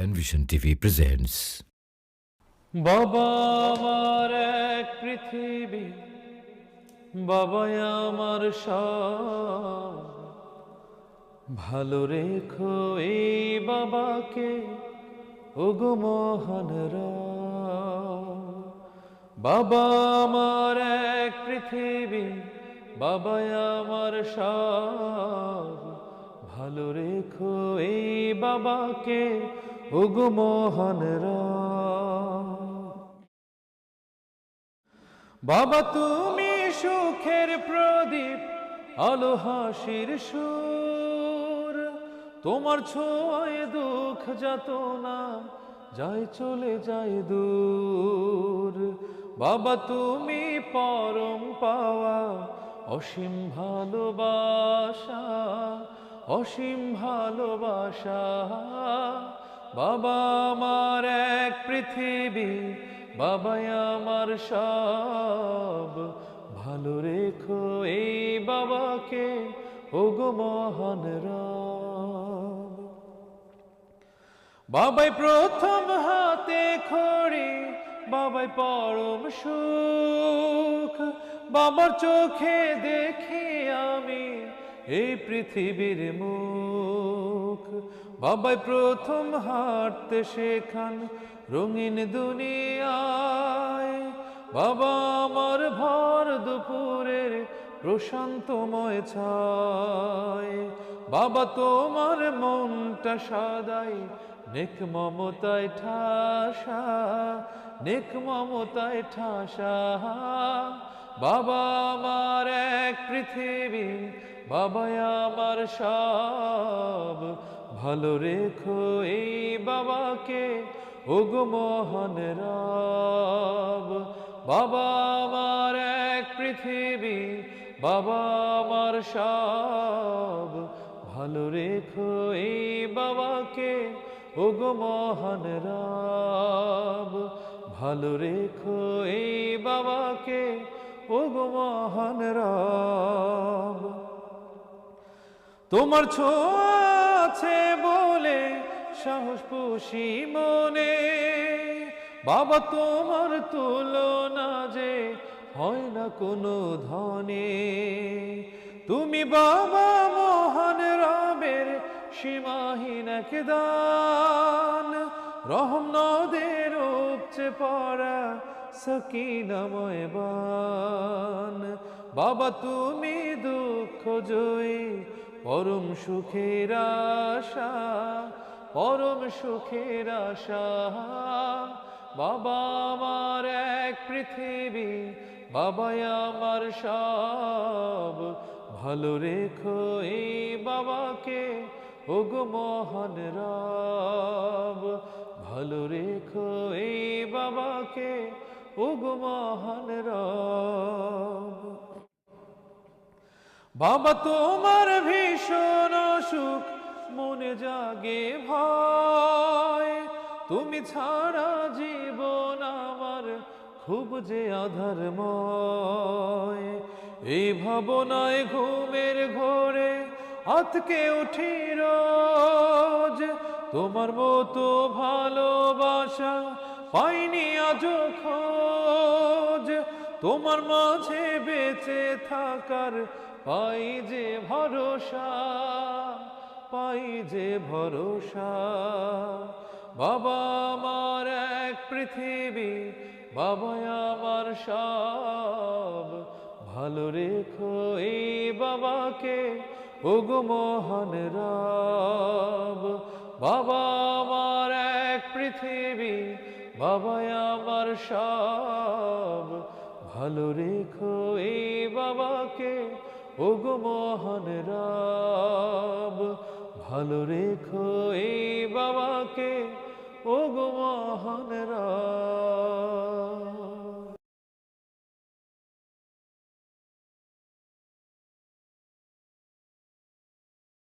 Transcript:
Panvision TV presents. বাবা আমার এক পৃথিবী, বাবাই আমার সব, ভালো রেখো এই বাবাকে ওগো মহান রব। বাবা আমার এক পৃথিবী, বাবাই আমার সব, ভালো রেখো এই বাবাকে ওগো মহান রব। বাবা তুমি সুখের প্রদীপ, আলো হাসির সুর, তোমার ছোঁয়ায় দুঃখ যাতনা যায় চলে যায় দূর। বাবা তুমি পরম পাওয়া, অসীম ভালোবাসা, অসীম ভালোবাসা। বাবা আমার এক পৃথিবী, বাবাই আমার সব, ভালো রেখো এই বাবাকে ওগো মহান রব। বাবাই প্রথম হাতে খড়ি, বাবাই পরম সুখ, বাবার চোখে দেখি আমি এই পৃথিবীর মুখ। বাবাই প্রথম হাঁটতে শেখান রঙিন দুনিয়ায়, বাবা আমার ভর দুপুরের প্রশান্তময় ছায়। বাবা তোমার মনটা সাদাই নেক মমতায় ঠাসা, নেক মমতায় ঠাসা। বাবা আমার এক পৃথিবী, বাবাই আমার সব, ভালো রেখো এই বাবাকে ওগো মহান রব। বাবা আমার এক পৃথিবী, বাবা আমার সব, ভালো রেখো এই বাবাকে ওগো মহান রব। ভালো রেখো এই বাবাকে ওগো মহান রব। তোমার ছোঁয়া আছে বলে সাহস পুষি মনে, বাবা তোমার তুলনা যে হয় না কোনো ধনে। তুমি বাবা মহান রবের সীমাহীন এক দান, রহম নদের উপচে পড়া সকিনাময় বান। বাবা তুমি দুঃখ জয়ী, পরম সুখের আশা, পরম সুখের আশা। বাবা আমার এক পৃথিবী, বাবাই আমার সব, ভালো রেখো এই বাবাকে ওগো মহান রব। ভালো রেখো এই বাবাকে ওগো মহান রব। বাবা তোমার ভীষণ সুখ, মনে জাগে ভয়, তুমি ছাড়া জীবন আমার খুব যে আধারময়। এই ভাবনায় ঘুমের ঘোরে আতকে উঠি রোজ, তোমার মতো ভালোবাসা পাইনি আজও খোঁজ। তোমার মাঝে বেঁচে থাকার পাই যে ভরসা, পাই যে ভরসা। বাবা আমার এক পৃথিবী, বাবাই আমার সব, ভালো রেখো এই বাবাকে ওগো মহান রব। বাবা আমার এক পৃথিবী, বাবাই আমার সব, ভালো রেখো এই বাবাকে ওগো মহান রব। ভালো রেখো এই বাবাকে ওগো মহান রব।